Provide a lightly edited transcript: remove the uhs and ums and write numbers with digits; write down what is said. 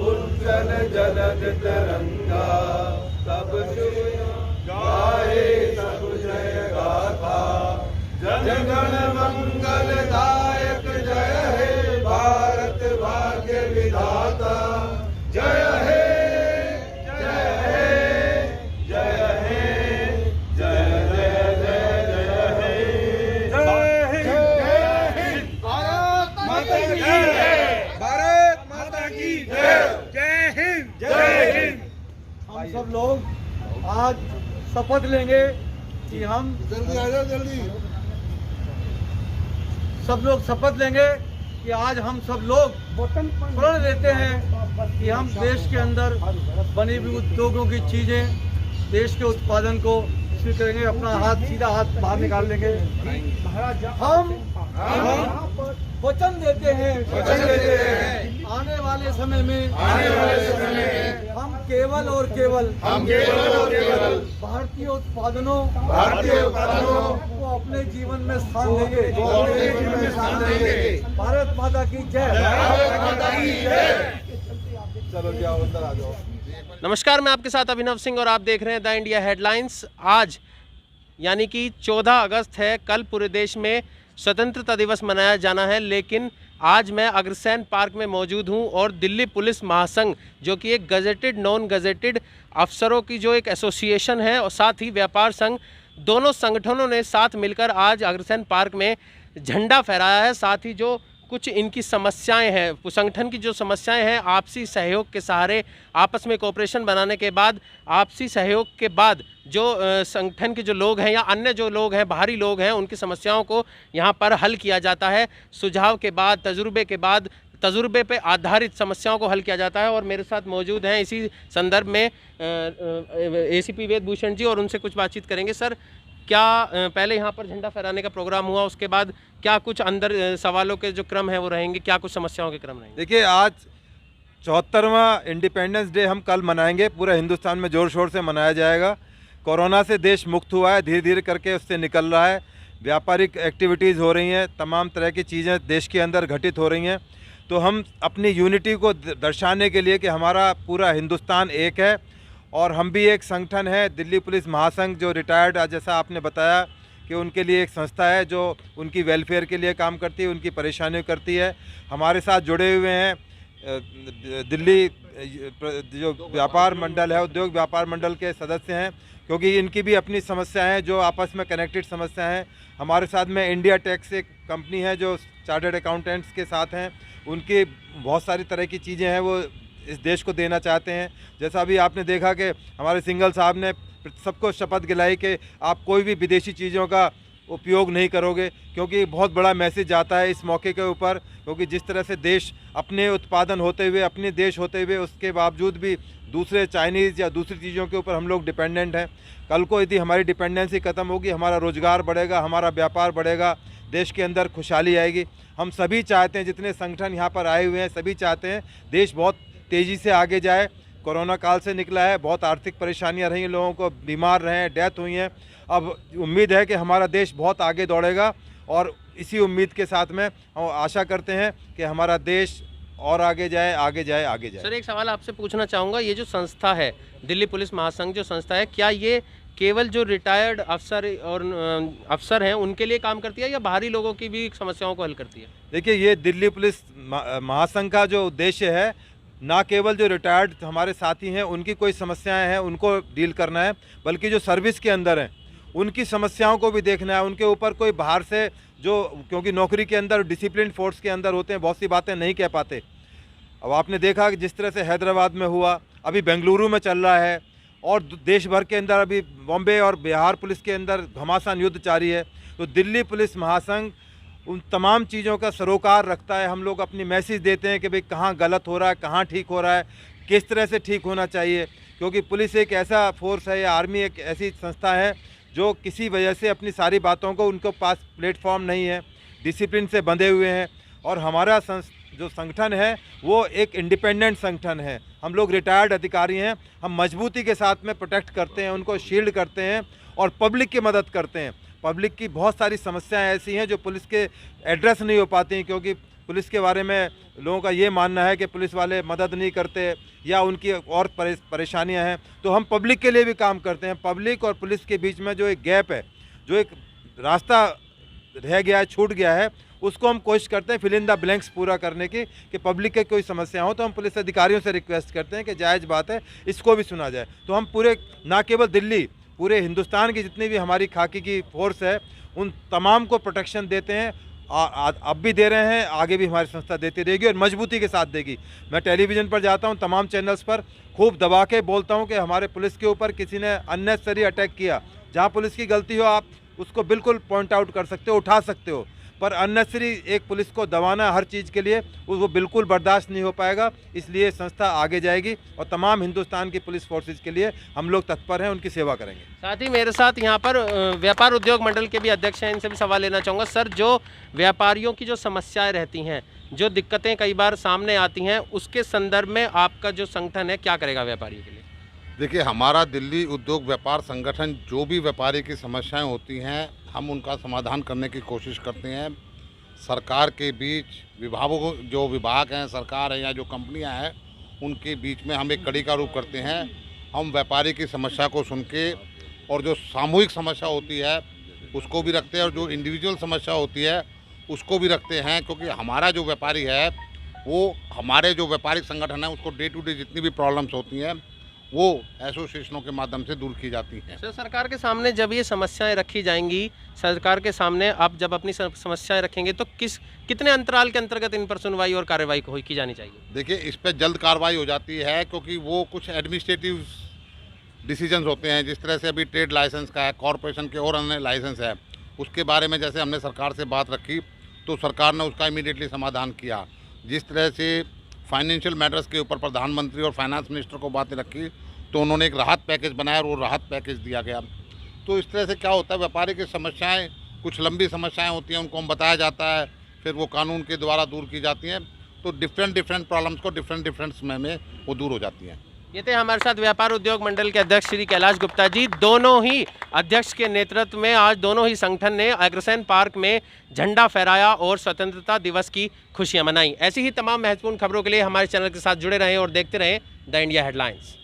उज्जल जलद तरंगा, तब शुभ गाए सब जय गाथा। जनगण मंगलदायक जय हे भारत भाग्य विधाता। जय हे जय हे जय हे जय जय जय जय हे। जय हिंद, भारत माता की जय, भारत माता की जय। जय हिंद, जय हिंद। हम सब लोग आज शपथ लेंगे कि हम जल्दी आ जाओ, जल्दी। सब लोग शपथ लेंगे कि आज हम सब लोग प्रण लेते हैं कि हम देश के अंदर बनी हुई उद्योगों की चीजें, देश के उत्पादन को स्वीकार करेंगे। अपना हाथ, सीधा हाथ बाहर निकाल लेंगे। हम वचन देते हैं आने वाले समय में हम केवल और केवल भारतीय उत्पादनों को अपने जीवन में स्थान देंगे। भारत माता की जय। चलो क्या अंदर आ जाओ। नमस्कार, मैं आपके साथ अभिनव सिंह और आप देख रहे हैं द इंडिया हेडलाइंस। आज यानी कि 14 अगस्त है, कल पूरे देश में स्वतंत्रता दिवस मनाया जाना है, लेकिन आज मैं अग्रसेन पार्क में मौजूद हूं और दिल्ली पुलिस महासंघ, जो कि एक गजेटेड नॉन गजेटेड अफसरों की जो एक एसोसिएशन है, और साथ ही व्यापार संघ, दोनों संगठनों ने साथ मिलकर आज अग्रसेन पार्क में झंडा फहराया है। साथ ही जो कुछ इनकी समस्याएं हैं, संगठन की जो समस्याएं हैं, आपसी सहयोग के सहारे, आपस में कोऑपरेशन बनाने के बाद, आपसी सहयोग के बाद जो संगठन के जो लोग हैं या अन्य जो लोग हैं, बाहरी लोग हैं, उनकी समस्याओं को यहाँ पर हल किया जाता है। सुझाव के बाद, तजुर्बे पे आधारित समस्याओं को हल किया जाता है। और मेरे साथ मौजूद हैं इसी संदर्भ में एसीपी वेद भूषण जी, और उनसे कुछ बातचीत करेंगे। सर, क्या पहले यहाँ पर झंडा फहराने का प्रोग्राम हुआ, उसके बाद क्या कुछ अंदर सवालों के जो क्रम है वो रहेंगे, क्या कुछ समस्याओं के क्रम रहेंगे? देखिए, आज 74वां इंडिपेंडेंस डे हम कल मनाएंगे। पूरा हिंदुस्तान में ज़ोर शोर से मनाया जाएगा। कोरोना से देश मुक्त हुआ है, धीरे धीरे करके उससे निकल रहा है। व्यापारिक एक्टिविटीज़ हो रही हैं, तमाम तरह की चीज़ें देश के अंदर घटित हो रही हैं। तो हम अपनी यूनिटी को दर्शाने के लिए कि हमारा पूरा हिंदुस्तान एक है, और हम भी एक संगठन है दिल्ली पुलिस महासंघ, जो रिटायर्ड, जैसा आपने बताया कि उनके लिए एक संस्था है जो उनकी वेलफेयर के लिए काम करती है, उनकी परेशानियों करती है। हमारे साथ जुड़े हुए हैं दिल्ली जो व्यापार मंडल है, उद्योग व्यापार मंडल के सदस्य हैं, क्योंकि इनकी भी अपनी समस्याएं हैं जो आपस में कनेक्टेड समस्याएं हैं। हमारे साथ में इंडिया टैक्स एक कंपनी है जो चार्टर्ड अकाउंटेंट्स के साथ हैं, उनकी बहुत सारी तरह की चीज़ें हैं वो इस देश को देना चाहते हैं। जैसा अभी आपने देखा कि हमारे सिंघल साहब ने सबको शपथ दिलाई कि आप कोई भी विदेशी चीज़ों का उपयोग नहीं करोगे, क्योंकि बहुत बड़ा मैसेज जाता है इस मौके के ऊपर। क्योंकि जिस तरह से देश अपने उत्पादन होते हुए, अपने देश होते हुए, उसके बावजूद भी दूसरे चाइनीज़ या दूसरी चीज़ों के ऊपर हम लोग डिपेंडेंट हैं। कल को यदि हमारी डिपेंडेंसी ख़त्म होगी, हमारा रोज़गार बढ़ेगा, हमारा व्यापार बढ़ेगा, देश के अंदर खुशहाली आएगी। हम सभी चाहते हैं, जितने संगठन यहाँ पर आए हुए हैं, सभी चाहते हैं देश बहुत तेज़ी से आगे जाए। कोरोना काल से निकला है, बहुत आर्थिक परेशानियां रही हैं, लोगों को बीमार रहे हैं, डेथ हुई हैं। अब उम्मीद है कि हमारा देश बहुत आगे दौड़ेगा, और इसी उम्मीद के साथ में हम आशा करते हैं कि हमारा देश और आगे जाए, आगे जाए, आगे जाए। सर, एक सवाल आपसे पूछना चाहूँगा, ये जो संस्था है दिल्ली पुलिस महासंघ जो संस्था है, क्या ये केवल जो रिटायर्ड अफसर हैं उनके लिए काम करती है या बाहरी लोगों की भी समस्याओं को हल करती है? देखिए, ये दिल्ली पुलिस महासंघ का जो उद्देश्य है, ना केवल जो रिटायर्ड हमारे साथी हैं उनकी कोई समस्याएं हैं उनको डील करना है, बल्कि जो सर्विस के अंदर हैं उनकी समस्याओं को भी देखना है। उनके ऊपर कोई बाहर से जो, क्योंकि नौकरी के अंदर डिसिप्लिन फोर्स के अंदर होते हैं, बहुत सी बातें नहीं कह पाते। अब आपने देखा कि जिस तरह से हैदराबाद में हुआ, अभी बेंगलुरु में चल रहा है, और देश भर के अंदर अभी बॉम्बे और बिहार पुलिस के अंदर घमासान युद्ध जारी है। तो दिल्ली पुलिस महासंघ उन तमाम चीज़ों का सरोकार रखता है। हम लोग अपनी मैसेज देते हैं कि भाई कहाँ गलत हो रहा है, कहाँ ठीक हो रहा है, किस तरह से ठीक होना चाहिए। क्योंकि पुलिस एक ऐसा फोर्स है, या आर्मी एक ऐसी संस्था है जो किसी वजह से अपनी सारी बातों को, उनके पास प्लेटफॉर्म नहीं है, डिसिप्लिन से बंधे हुए हैं। और हमारा जो संगठन है वो एक इंडिपेंडेंट संगठन है। हम लोग रिटायर्ड अधिकारी हैं, हम मजबूती के साथ में प्रोटेक्ट करते हैं, उनको शील्ड करते हैं और पब्लिक की मदद करते हैं। पब्लिक की बहुत सारी समस्याएं ऐसी हैं जो पुलिस के एड्रेस नहीं हो पाती हैं, क्योंकि पुलिस के बारे में लोगों का ये मानना है कि पुलिस वाले मदद नहीं करते या उनकी और परेशानियां हैं, तो हम पब्लिक के लिए भी काम करते हैं। पब्लिक और पुलिस के बीच में जो एक गैप है, जो एक रास्ता रह गया है, छूट गया है, उसको हम कोशिश करते हैं फिल इन द ब्लैंक्स पूरा करने की, कि पब्लिक के कोई समस्या हो तो हम पुलिस अधिकारियों से रिक्वेस्ट करते हैं कि जायज़ बात है, इसको भी सुना जाए। तो हम पूरे, ना केवल दिल्ली, पूरे हिंदुस्तान की जितनी भी हमारी खाकी की फोर्स है, उन तमाम को प्रोटेक्शन देते हैं। अब भी दे रहे हैं, आगे भी हमारी संस्था देती रहेगी और मजबूती के साथ देगी। मैं टेलीविज़न पर जाता हूं, तमाम चैनल्स पर खूब दबा के बोलता हूं कि हमारे पुलिस के ऊपर किसी ने अननेसेसरी अटैक किया, जहां पुलिस की गलती हो आप उसको बिल्कुल पॉइंट आउट कर सकते हो, उठा सकते हो, पर अननेसेसरी एक पुलिस को दबाना हर चीज़ के लिए वो बिल्कुल बर्दाश्त नहीं हो पाएगा। इसलिए संस्था आगे जाएगी और तमाम हिंदुस्तान की पुलिस फोर्सेज के लिए हम लोग तत्पर हैं, उनकी सेवा करेंगे। साथ ही मेरे साथ यहाँ पर व्यापार उद्योग मंडल के भी अध्यक्ष हैं, इनसे भी सवाल लेना चाहूँगा। सर, जो व्यापारियों की जो समस्याएं रहती हैं, जो दिक्कतें कई बार सामने आती हैं, उसके संदर्भ में आपका जो संगठन है क्या करेगा व्यापारियों के लिए? देखिए, हमारा दिल्ली उद्योग व्यापार संगठन जो भी व्यापारी की समस्याएं होती हैं, हम उनका समाधान करने की कोशिश करते हैं। सरकार के बीच विभागों, जो विभाग हैं, सरकार है या जो कंपनियां हैं, उनके बीच में हम एक कड़ी का रूप करते हैं। हम व्यापारी की समस्या को सुन के, और जो सामूहिक समस्या होती है उसको भी रखते हैं, और जो इंडिविजुअल समस्या होती है उसको भी रखते हैं, क्योंकि हमारा जो व्यापारी है वो, हमारे जो व्यापारिक संगठन है उसको डे टू डे जितनी भी प्रॉब्लम्स होती हैं वो एसोसिएशनों के माध्यम से दूर की जाती हैं। सर, सरकार के सामने जब ये समस्याएं रखी जाएंगी, सरकार के सामने आप जब अपनी समस्याएं रखेंगे तो कितने अंतराल के अंतर्गत इन पर सुनवाई और कार्रवाई की जानी चाहिए? देखिए, इस पर जल्द कार्रवाई हो जाती है, क्योंकि वो कुछ एडमिनिस्ट्रेटिव डिसीजंस होते हैं। जिस तरह से अभी ट्रेड लाइसेंस का है, कॉरपोरेशन के और अन्य लाइसेंस है, उसके बारे में जैसे हमने सरकार से बात रखी तो सरकार ने उसका इमीडिएटली समाधान किया। जिस तरह से फाइनेंशियल मैटर्स के ऊपर प्रधानमंत्री और फाइनेंस मिनिस्टर को बातें रखी तो उन्होंने एक राहत पैकेज बनाया और वो राहत पैकेज दिया गया। तो इस तरह से क्या होता है, व्यापारी की समस्याएं, कुछ लंबी समस्याएं होती हैं, उनको हम बताया जाता है, फिर वो कानून के द्वारा दूर की जाती हैं। तो डिफरेंट प्रॉब्लम्स को डिफरेंट समय में वो दूर हो जाती हैं। ये थे हमारे साथ व्यापार उद्योग मंडल के अध्यक्ष श्री कैलाश गुप्ता जी। दोनों ही अध्यक्ष के नेतृत्व में आज दोनों ही संगठन ने अग्रसेन पार्क में झंडा फहराया और स्वतंत्रता दिवस की खुशियां मनाई। ऐसी ही तमाम महत्वपूर्ण खबरों के लिए हमारे चैनल के साथ जुड़े रहें और देखते रहें द इंडिया हेडलाइंस।